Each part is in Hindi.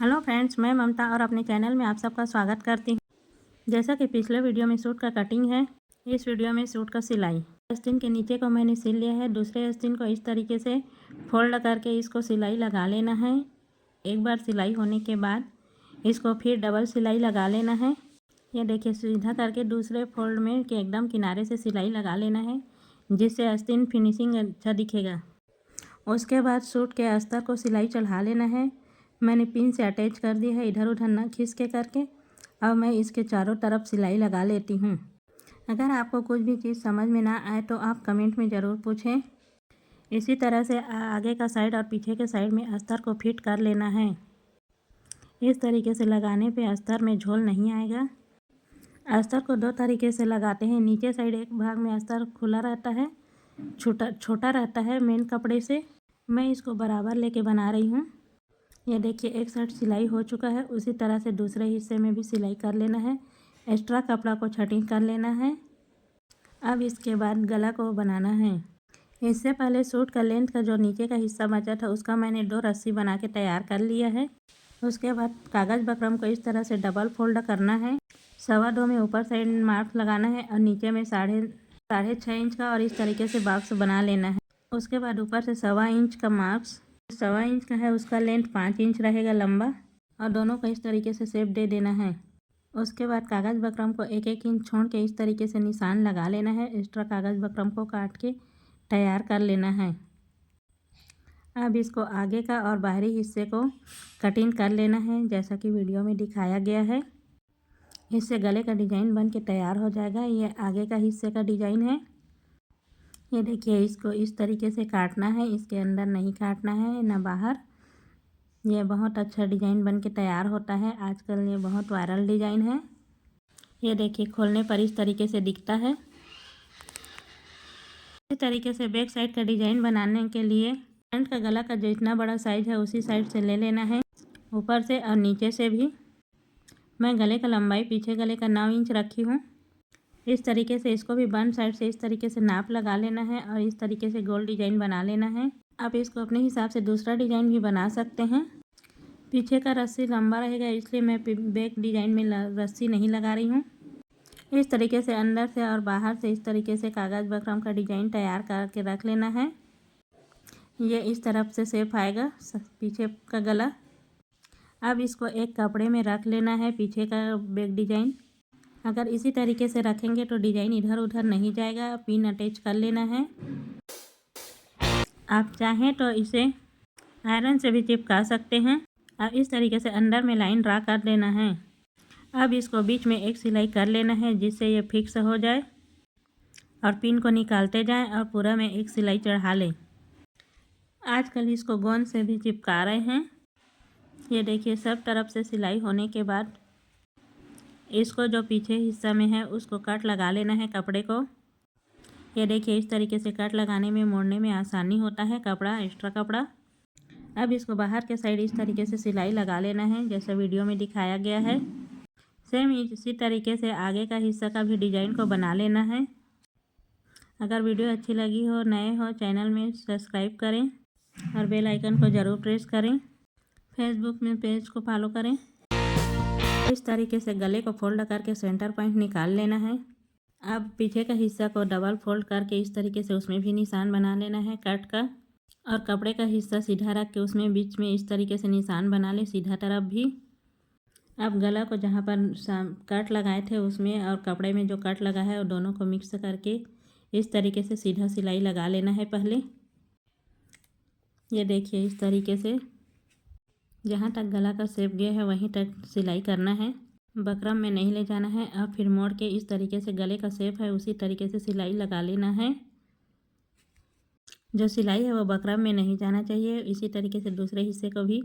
हेलो फ्रेंड्स, मैं ममता और अपने चैनल में आप सबका स्वागत करती हूँ। जैसा कि पिछले वीडियो में सूट का कटिंग है, इस वीडियो में सूट का सिलाई। आस्तीन के नीचे को मैंने सिल लिया है। दूसरे आस्तीन को इस तरीके से फोल्ड करके इसको सिलाई लगा लेना है। एक बार सिलाई होने के बाद इसको फिर डबल सिलाई लगा लेना है। ये देखिए, सीधा करके दूसरे फोल्ड में के एकदम किनारे से सिलाई लगा लेना है, जिससे आस्तीन फिनिशिंग अच्छा दिखेगा। उसके बाद सूट के अस्तर को सिलाई चढ़ा लेना है। मैंने पिन से अटैच कर दिया है, इधर उधर ना खींच करके। अब मैं इसके चारों तरफ सिलाई लगा लेती हूँ। अगर आपको कुछ भी चीज़ समझ में ना आए तो आप कमेंट में ज़रूर पूछें। इसी तरह से आगे का साइड और पीछे के साइड में अस्तर को फिट कर लेना है। इस तरीके से लगाने पे अस्तर में झोल नहीं आएगा। अस्तर को दो तरीके से लगाते हैं। नीचे साइड एक भाग में अस्तर खुला रहता है, छोटा रहता है मेन कपड़े से। मैं इसको बराबर लेके बना रही हूँ। ये देखिए, एक साइड सिलाई हो चुका है, उसी तरह से दूसरे हिस्से में भी सिलाई कर लेना है। एक्स्ट्रा कपड़ा को छटिंग कर लेना है। अब इसके बाद गला को बनाना है। इससे पहले सूट का लेंथ का जो नीचे का हिस्सा बचा था उसका मैंने 2 रस्सी बना के तैयार कर लिया है। उसके बाद कागज़ बकरम को इस तरह से डबल फोल्ड करना है। 2.25 में ऊपर साइड मार्क लगाना है और नीचे में 6.5 इंच का और इस तरीके से बॉक्स बना लेना है। उसके बाद ऊपर से 1.25 इंच का मार्क्स 1.25 इंच का है, उसका लेंथ 5 इंच रहेगा लंबा, और दोनों को इस तरीके से शेप दे देना है। उसके बाद कागज़ बकरम को 1-1 इंच छोड़ के इस तरीके से निशान लगा लेना है। एक्स्ट्रा कागज़ बकरम को काट के तैयार कर लेना है। अब इसको आगे का और बाहरी हिस्से को कटिंग कर लेना है, जैसा कि वीडियो में दिखाया गया है। इससे गले का डिज़ाइन बन के तैयार हो जाएगा। ये आगे का हिस्से का डिज़ाइन है। ये देखिए, इसको इस तरीके से काटना है, इसके अंदर नहीं काटना है ना बाहर। ये बहुत अच्छा डिज़ाइन बन के तैयार होता है। आजकल ये बहुत वायरल डिज़ाइन है। ये देखिए, खोलने पर इस तरीके से दिखता है। इसी तरीके से बैक साइड का डिज़ाइन बनाने के लिए फ्रंट का गला का जितना बड़ा साइज है उसी साइड से ले लेना है, ऊपर से और नीचे से भी। मैं गले का लंबाई पीछे गले का 9 इंच रखी हूँ। इस तरीके से इसको भी वन साइड से इस तरीके से नाप लगा लेना है और इस तरीके से गोल डिज़ाइन बना लेना है। आप इसको अपने हिसाब से दूसरा डिज़ाइन भी बना सकते हैं। पीछे का रस्सी लंबा रहेगा, इसलिए मैं बैक डिज़ाइन में रस्सी नहीं लगा रही हूँ। इस तरीके से अंदर से और बाहर से इस तरीके से कागज़ बकरम का डिज़ाइन तैयार करके रख लेना है। ये इस तरफ से शेप आएगा पीछे का गला। अब इसको एक कपड़े में रख लेना है, पीछे का बैक डिज़ाइन। अगर इसी तरीके से रखेंगे तो डिज़ाइन इधर उधर नहीं जाएगा। पिन अटैच कर लेना है। आप चाहें तो इसे आयरन से भी चिपका सकते हैं। अब इस तरीके से अंदर में लाइन ड्रा कर लेना है। अब इसको बीच में एक सिलाई कर लेना है, जिससे ये फिक्स हो जाए, और पिन को निकालते जाएं और पूरा में एक सिलाई चढ़ा लें। आजकल इसको गोंद से भी चिपका रहे हैं। ये देखिए, सब तरफ से सिलाई होने के बाद इसको जो पीछे हिस्सा में है उसको कट लगा लेना है कपड़े को। ये देखिए, इस तरीके से कट लगाने में मोड़ने में आसानी होता है कपड़ा, एक्स्ट्रा कपड़ा। अब इसको बाहर के साइड इस तरीके से सिलाई लगा लेना है, जैसा वीडियो में दिखाया गया है। सेम इसी तरीके से आगे का हिस्सा का भी डिज़ाइन को बना लेना है। अगर वीडियो अच्छी लगी हो, नए हो, चैनल में सब्सक्राइब करें और बेल आइकन को ज़रूर प्रेस करें। फेसबुक में पेज को फॉलो करें। इस तरीके से गले को फोल्ड करके सेंटर पॉइंट निकाल लेना है। अब पीछे का हिस्सा को डबल फोल्ड करके इस तरीके से उसमें भी निशान बना लेना है कट का, और कपड़े का हिस्सा सीधा रख के उसमें बीच में इस तरीके से निशान बना ले सीधा तरफ भी। अब गला को जहाँ पर कट लगाए थे उसमें और कपड़े में जो कट लगा है वो दोनों को मिक्स करके इस तरीके से सीधा सिलाई लगा लेना है पहले। ये देखिए, इस तरीके से जहाँ तक गला का शेप गया है वहीं तक सिलाई करना है, बकरम में नहीं ले जाना है। और फिर मोड़ के इस तरीके से गले का शेप है उसी तरीके से सिलाई लगा लेना है। जो सिलाई है वो बकरम में नहीं जाना चाहिए। इसी तरीके से दूसरे हिस्से को भी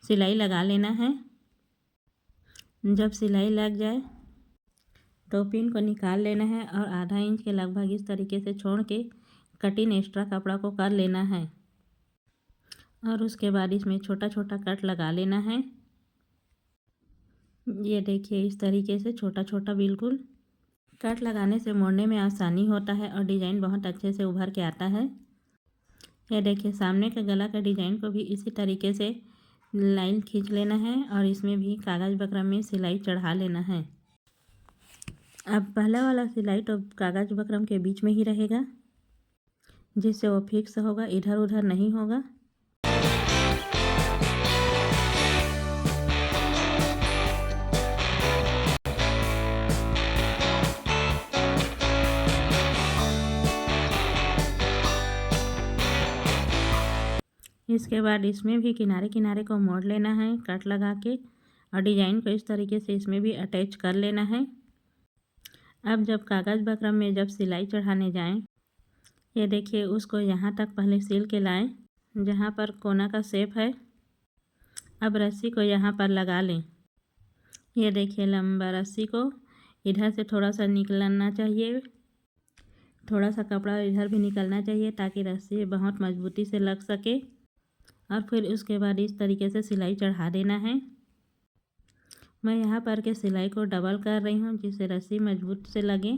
सिलाई लगा लेना है। जब सिलाई लग जाए तो पिन को निकाल लेना है और आधा इंच के लगभग इस तरीके से छोड़ के कटिंग एक्स्ट्रा कपड़ा को कर लेना है, और उसके बाद इसमें छोटा छोटा कट लगा लेना है। ये देखिए, इस तरीके से छोटा छोटा बिल्कुल कट लगाने से मोड़ने में आसानी होता है और डिज़ाइन बहुत अच्छे से उभर के आता है। ये देखिए, सामने के गला का डिज़ाइन को भी इसी तरीके से लाइन खींच लेना है और इसमें भी कागज़ बकरम में सिलाई चढ़ा लेना है। अब पहला वाला सिलाई तो कागज़ बकरम के बीच में ही रहेगा, जिससे वो फिक्स होगा, इधर उधर नहीं होगा। इसके बाद इसमें भी किनारे किनारे को मोड़ लेना है कट लगा के, और डिजाइन को इस तरीके से इसमें भी अटैच कर लेना है। अब जब कागज़ बकरम में जब सिलाई चढ़ाने जाएं, ये देखिए उसको यहाँ तक पहले सिल के लाएं जहाँ पर कोना का शेप है। अब रस्सी को यहाँ पर लगा लें। ये देखिए लंबा रस्सी को इधर से थोड़ा सा निकलना चाहिए, थोड़ा सा कपड़ा इधर भी निकलना चाहिए ताकि रस्सी बहुत मजबूती से लग सके। और फिर उसके बाद इस तरीके से सिलाई चढ़ा देना है। मैं यहाँ पर के सिलाई को डबल कर रही हूँ जिससे रस्सी मजबूत से लगे।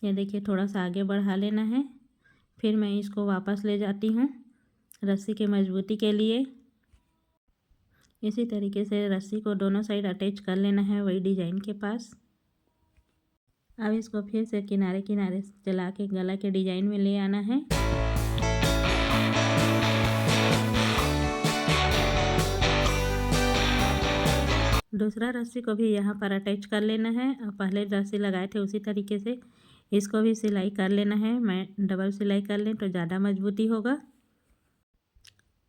ये देखिए थोड़ा सा आगे बढ़ा लेना है, फिर मैं इसको वापस ले जाती हूँ रस्सी के मजबूती के लिए। इसी तरीके से रस्सी को दोनों साइड अटैच कर लेना है वही डिजाइन के पास। अब इसको फिर से किनारे किनारे चला के गला के डिजाइन में ले आना है। दूसरा रस्सी को भी यहाँ पर अटैच कर लेना है और पहले रस्सी लगाए थे उसी तरीके से इसको भी सिलाई कर लेना है। मैं डबल सिलाई कर लें तो ज़्यादा मजबूती होगा।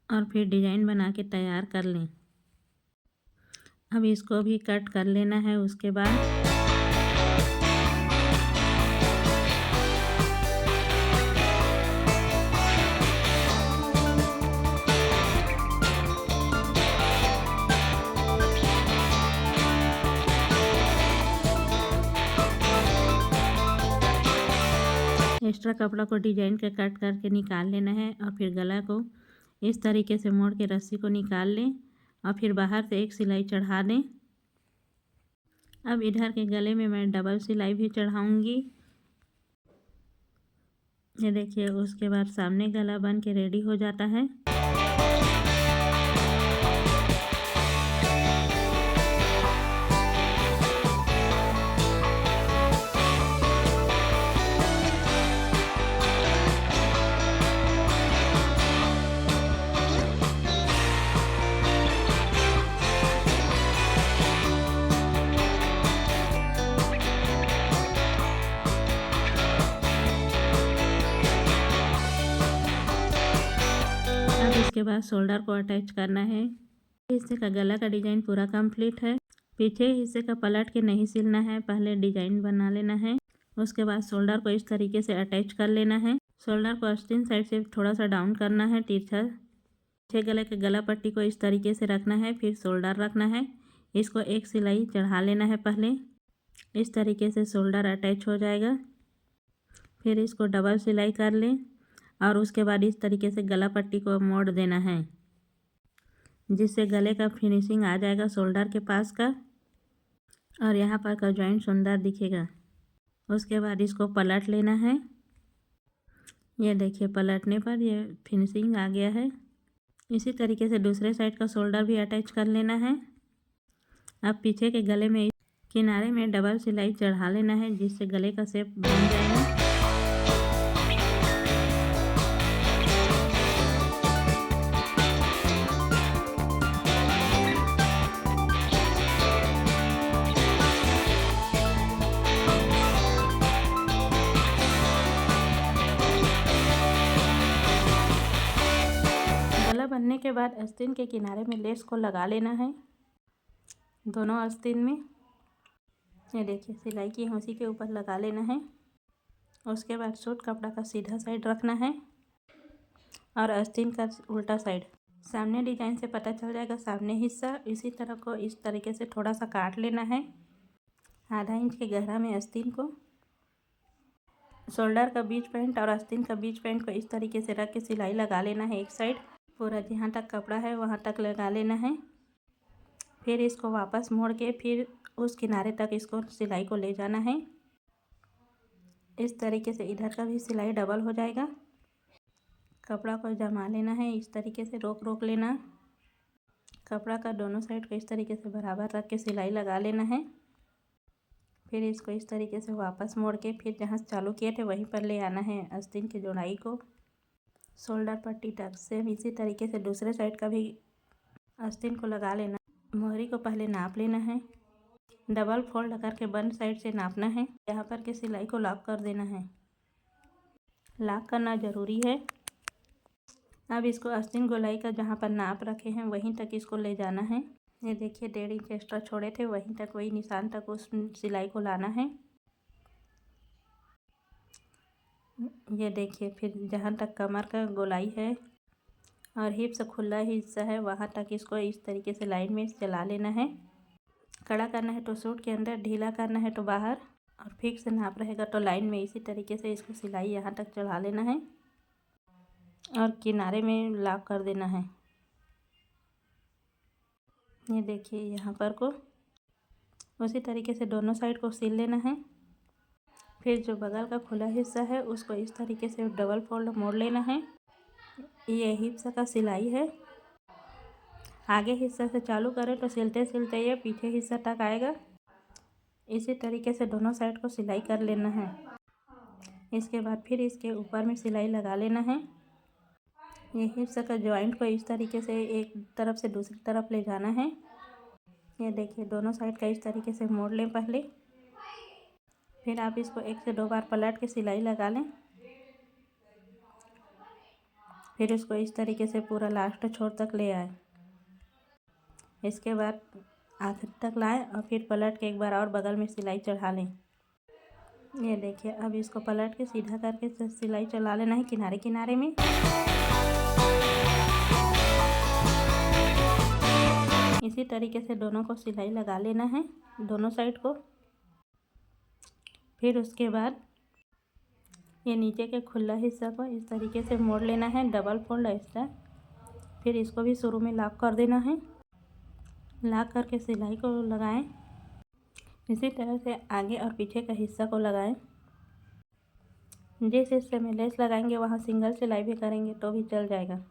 और फिर डिजाइन बना के तैयार कर लें। अब इसको भी कट कर लेना है। उसके बाद एक्स्ट्रा कपड़ा को डिजाइन के कट करके निकाल लेना है और फिर गला को इस तरीके से मोड़ के रस्सी को निकाल लें और फिर बाहर से एक सिलाई चढ़ा दें। अब इधर के गले में मैं डबल सिलाई भी चढ़ाऊंगी। ये देखिए उसके बाद सामने गला बन के रेडी हो जाता है। इसके बाद शोल्डर को अटैच करना है। हिस्से का गला का डिजाइन पूरा कंप्लीट है। पीछे हिस्से का पलट के नहीं सिलना है, पहले डिजाइन बना लेना है। उसके बाद शोल्डर को इस तरीके से अटैच कर लेना है। शोल्डर को आस्तीन साइड से थोड़ा सा डाउन करना है तिरछा। पीछे गले के गला पट्टी को इस तरीके से रखना है, फिर शोल्डर रखना है। इसको एक सिलाई चढ़ा लेना है पहले। इस तरीके से शोल्डर अटैच हो जाएगा। फिर इसको डबल सिलाई कर लें और उसके बाद इस तरीके से गला पट्टी को मोड़ देना है, जिससे गले का फिनिशिंग आ जाएगा शोल्डर के पास का और यहाँ पर का जॉइंट सुंदर दिखेगा। उसके बाद इसको पलट लेना है। ये देखिए पलटने पर ये फिनिशिंग आ गया है। इसी तरीके से दूसरे साइड का शोल्डर भी अटैच कर लेना है। अब पीछे के गले में किनारे में डबल सिलाई चढ़ा लेना है, जिससे गले का शेप बन जाएगा। बनने के बाद आस्तीन के किनारे में लेस को लगा लेना है, दोनों आस्तीन में। ये देखिए सिलाई की उसी के ऊपर लगा लेना है। उसके बाद सूट कपड़ा का सीधा साइड रखना है और आस्तीन का उल्टा साइड। सामने डिजाइन से पता चल जाएगा सामने हिस्सा। इसी तरह को इस तरीके से थोड़ा सा काट लेना है, आधा इंच के गहरा में आस्तीन को। शोल्डर का बीच पॉइंट और आस्तीन का बीच पॉइंट को इस तरीके से रख के सिलाई लगा लेना है। एक साइड पूरा जहाँ तक कपड़ा है वहाँ तक लगा लेना है। फिर इसको वापस मोड़ के फिर उस किनारे तक इसको सिलाई को ले जाना है। इस तरीके से इधर का भी सिलाई डबल हो जाएगा। कपड़ा को जमा लेना है, इस तरीके से रोक रोक लेना। कपड़ा का दोनों साइड को इस तरीके से बराबर रख के सिलाई लगा लेना है। फिर इसको इस तरीके से वापस मोड़ के फिर जहाँ चालू किए थे वहीं पर ले आना है आस्तीन की जोड़ाई को शोल्डर पट्टी तक। सेम इसी तरीके से दूसरे साइड का भी आस्तीन को लगा लेना। मोहरी को पहले नाप लेना है, डबल फोल्ड करके बंद साइड से नापना है। यहाँ पर के सिलाई को लॉक कर देना है, लॉक करना ज़रूरी है। अब इसको आस्तीन गोलाई का जहाँ पर नाप रखे हैं वहीं तक इसको ले जाना है। ये देखिए 1.5 इंच एक्स्ट्रा छोड़े थे वहीं तक, वही निशान तक उस सिलाई को लाना है। ये देखिए फिर जहाँ तक कमर का गोलाई है और हिप्स खुला हिस्सा है वहाँ तक इसको इस तरीके से लाइन में चला लेना है। कड़ा करना है तो सूट के अंदर, ढीला करना है तो बाहर, और फिक्स नाप रहेगा तो लाइन में। इसी तरीके से इसको सिलाई यहाँ तक चढ़ा लेना है और किनारे में लॉक कर देना है। ये देखिए यहाँ पर को उसी तरीके से दोनों साइड को सिल लेना है। फिर जो बगल का खुला हिस्सा है उसको इस तरीके से डबल फोल्ड मोड़ लेना है। ये हिप्स का सिलाई है। आगे हिस्सा से चालू करें तो सिलते सिलते ये पीछे हिस्सा तक आएगा। इसी तरीके से दोनों साइड को सिलाई कर लेना है। इसके बाद फिर इसके ऊपर में सिलाई लगा लेना है। ये हिप्स का जॉइंट को इस तरीके से एक तरफ से दूसरी तरफ ले जाना है। ये देखिए दोनों साइड का इस तरीके से मोड़ लें पहले। फिर आप इसको 1 से 2 बार पलट के सिलाई लगा लें। फिर इसको इस तरीके से पूरा लास्ट छोर तक ले आए। इसके बाद आखिर तक लाएं और फिर पलट के एक बार और बगल में सिलाई चढ़ा लें। ये देखिए अब इसको पलट के सीधा करके सिलाई चला लेना है किनारे किनारे में। इसी तरीके से दोनों को सिलाई लगा लेना है, दोनों साइड को। फिर उसके बाद ये नीचे के खुला हिस्सा को इस तरीके से मोड़ लेना है, डबल फोल्ड ऐसा। फिर इसको भी शुरू में लॉक कर देना है। लॉक करके सिलाई को लगाएं। इसी तरह से आगे और पीछे का हिस्सा को लगाएं। जिस हिस्से में लेस लगाएंगे वहाँ सिंगल सिलाई भी करेंगे तो भी चल जाएगा।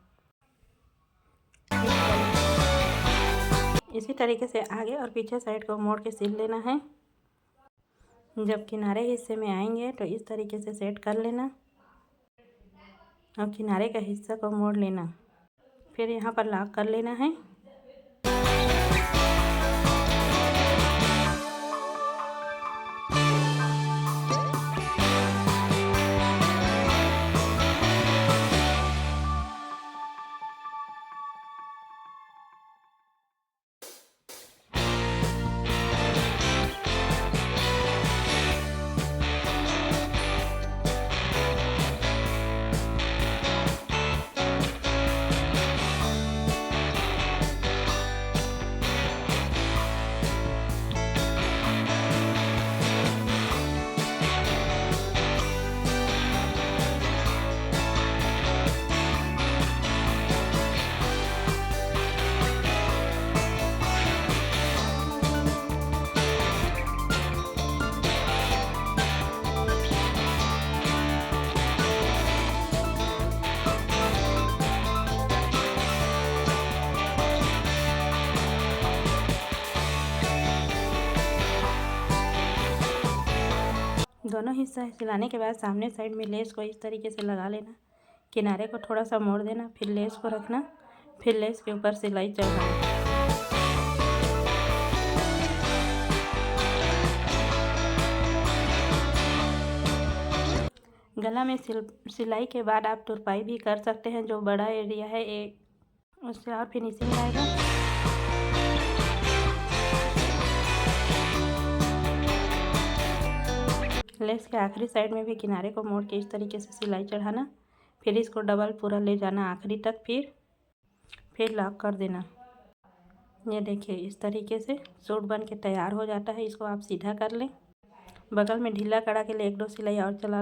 इसी तरीके से आगे और पीछे साइड को मोड़ के सिल लेना है। जब किनारे हिस्से में आएंगे तो इस तरीके से सेट कर लेना और किनारे का हिस्सा को मोड़ लेना। फिर यहाँ पर लॉक कर लेना है। दोनों हिस्सा सिलाने के बाद सामने साइड में लेस को इस तरीके से लगा लेना। किनारे को थोड़ा सा मोड़ देना, फिर लेस को रखना, फिर लेस के ऊपर सिलाई चढ़ाना। गला में सिलाई के बाद आप तुरपाई भी कर सकते हैं। जो बड़ा एरिया है एक उससे और फिनिशिंग आएगा। लेस के आखिरी साइड में भी किनारे को मोड़ के इस तरीके से सिलाई चढ़ाना। फिर इसको डबल पूरा ले जाना आखिरी तक, फिर लॉक कर देना। ये देखिए इस तरीके से सूट बन के तैयार हो जाता है। इसको आप सीधा कर लें। बगल में ढीला कड़ा के लिए 1-2 सिलाई और चला